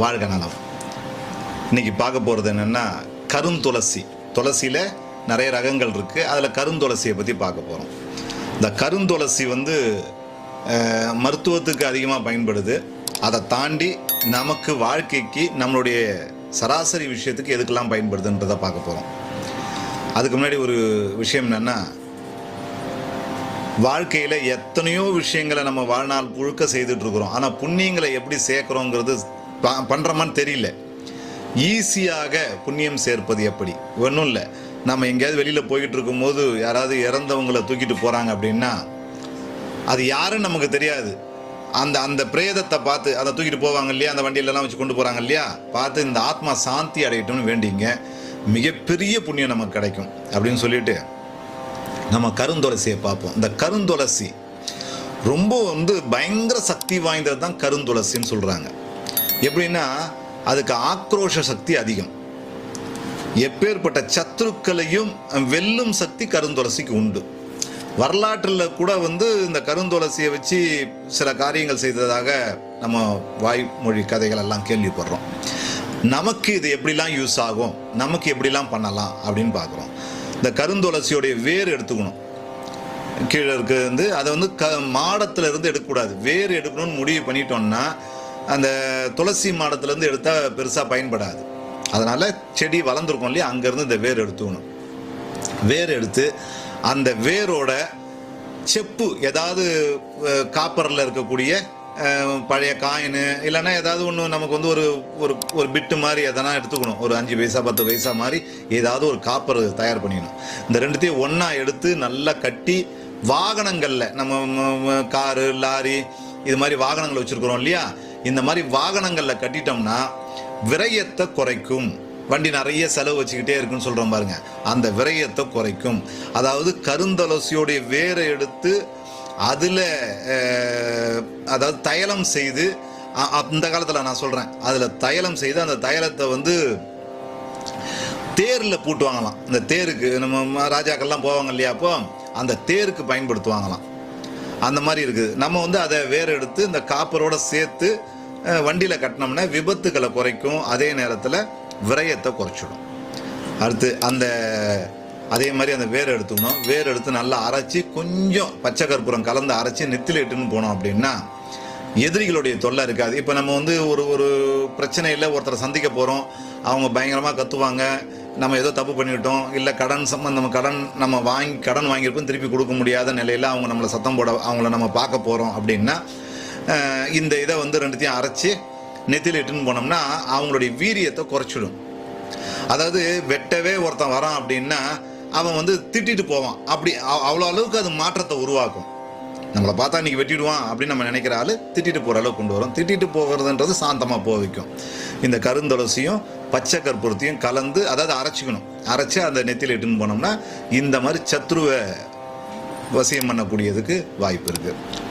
வாழ்க நலம். இன்னைக்கு பார்க்க போகிறது என்னென்னா கருந்துளசி. துளசியில் நிறைய ரகங்கள் இருக்குது. அதில் கருந்துளசியை பற்றி பார்க்க போகிறோம். இந்த கருந்துளசி மருத்துவத்துக்கு அதிகமாக பயன்படுது. அதை தாண்டி நமக்கு வாழ்க்கைக்கு நம்மளுடைய சராசரி விஷயத்துக்கு எதுக்கெல்லாம் பயன்படுதுன்றதை பார்க்க போகிறோம். அதுக்கு முன்னாடி ஒரு விஷயம் என்னென்னா, வாழ்க்கையில் எத்தனையோ விஷயங்களை நம்ம வாழ்நாள் முழுக்க செய்துட்ருக்குறோம். ஆனால் புண்ணியங்களை எப்படி சேர்க்குறோங்கிறது பண்ணுறோமான்னு தெரியல. ஈஸியாக புண்ணியம் சேர்ப்பது எப்படி? ஒன்றும் இல்லை. நம்ம எங்கேயாவது வெளியில் போய்கிட்டு இருக்கும்போது யாராவது இறந்தவங்களை தூக்கிட்டு போகிறாங்க அப்படின்னா அது யாருன்னு நமக்கு தெரியாது. அந்த பிரேதத்தை பார்த்து அதை தூக்கிட்டு போவாங்க இல்லையா, அந்த வண்டியிலலாம் வச்சு கொண்டு போகிறாங்க இல்லையா, பார்த்து இந்த ஆத்மா சாந்தி அடையட்டும்னு வேண்டிங்க, மிகப்பெரிய புண்ணியம் நமக்கு கிடைக்கும் அப்படின்னு சொல்லிட்டு நம்ம கருந்துளசியை பார்ப்போம். இந்த கருந்துளசி ரொம்ப பயங்கர சக்தி வாய்ந்தது தான் கருந்துளசின்னு சொல்கிறாங்க. எப்படின்னா அதுக்கு ஆக்ரோஷ சக்தி அதிகம். எப்பேற்பட்ட சத்துருக்களையும் வெல்லும் சக்தி கருந்துளசிக்கு உண்டு. வரலாற்றில் கூட இந்த கருந்துளசியை வச்சு சில காரியங்கள் செய்ததாக நம்ம வாய்மொழி கதைகள் எல்லாம் கேள்விப்படுறோம். நமக்கு இது எப்படிலாம் யூஸ் ஆகும், நமக்கு எப்படிலாம் பண்ணலாம் அப்படின்னு பார்க்குறோம். இந்த கருந்துளசியோடைய வேர் எடுத்துக்கணும். கீழே இருக்குது அதை மாடத்தில் இருந்து எடுக்கக்கூடாது. வேர் எடுக்கணும்னு முடிவு பண்ணிட்டோம்னா அந்த துளசி மாடத்துலேருந்து எடுத்தால் பெருசாக பயன்படாது. அதனால் செடி வளர்ந்துருக்கோம் இல்லையா, அங்கேருந்து இந்த வேர் எடுத்துக்கணும். வேர் எடுத்து அந்த வேரோட செப்பு, ஏதாவது காப்பரில் இருக்கக்கூடிய பழைய காயின் இல்லைன்னா ஏதாவது ஒன்று நமக்கு ஒரு ஒரு பிட்டு மாதிரி எதனா எடுத்துக்கணும். ஒரு 5 பைசா 10 பைசா மாதிரி ஏதாவது ஒரு காப்பர் தயார் பண்ணிக்கணும். இந்த ரெண்டுத்தையும் ஒன்றா எடுத்து நல்லா கட்டி வாகனங்களில், நம்ம காரு லாரி இது மாதிரி வாகனங்கள் வச்சுருக்குறோம் இல்லையா, இந்த மாதிரி வாகனங்களில் கட்டிட்டோம்னா விரயத்தை குறைக்கும். வண்டி நிறைய செலவு வச்சுக்கிட்டே இருக்குன்னு சொல்கிறோம் பாருங்க, அந்த விரயத்தை குறைக்கும். அதாவது கருந்துளசியோடைய வேரை எடுத்து அதில் அதாவது தைலம் செய்து, அந்த காலத்தில் நான் சொல்கிறேன், அதில் தைலம் செய்து அந்த தைலத்தை தேரில் பூட்டுவாங்களாம். இந்த தேருக்கு நம்ம ராஜாக்கள்லாம் போவாங்க இல்லையா, அப்போ அந்த தேருக்கு பயன்படுத்துவாங்களாம். அந்த மாதிரி இருக்குது. நம்ம அதை வேற எடுத்து இந்த காப்பரோட சேர்த்து வண்டியில் கட்டினோம்னா விபத்துக்களை குறைக்கும். அதே நேரத்தில் விரயத்தை குறைச்சிடும். அடுத்து அதே மாதிரி அந்த வேர் எடுத்துக்கணும். வேர் எடுத்து நல்லா அரைச்சி கொஞ்சம் பச்சை கற்பூரம் கலந்து அரைச்சி நெத்தில இட்டுன்னு போனோம் அப்படின்னா எதிரிகளுடைய தொல்லை இருக்காது. இப்போ நம்ம ஒரு பிரச்சனையில் ஒருத்தரை சந்திக்க போகிறோம், அவங்க பயங்கரமாக கத்துவாங்க, நம்ம ஏதோ தப்பு பண்ணிவிட்டோம், இல்லை கடன் நம்ம கடன் வாங்கியிருப்போம், திருப்பி கொடுக்க முடியாத நிலையில் அவங்க நம்மளை சத்தம் போட, அவங்கள நம்ம பார்க்க போகிறோம் அப்படின்னா இந்த இதை ரெண்டுத்தையும் அரைச்சி நெத்தில இட்டுன்னு போனோம்னா அவங்களுடைய வீரியத்தை குறைச்சிடும். அதாவது வெட்டவே ஒருத்தன் வரான் அப்படின்னா அவன் திட்டிட்டு போவான். அப்படி அவ்வளோ அளவுக்கு அது மாற்றத்தை உருவாக்கும். நம்மளை பார்த்தா இன்றைக்கி வெட்டிடுவான் அப்படின்னு நம்ம நினைக்கிற ஆள் திட்டிட்டு போகிற அளவுக்கு கொண்டு வரும். திட்டிட்டு போகிறதுன்றது சாந்தமாக போக வைக்கும். இந்த கருந்துளசியும் பச்சை கற்பூரத்தையும் கலந்து, அதாவது அரைச்சிக்கணும். அரைச்சி அந்த நெத்தியில் இட்டுன்னு போனோம்னா இந்த மாதிரி சத்ருவை வசியம் பண்ணக்கூடியதுக்கு வாய்ப்பு இருக்குது.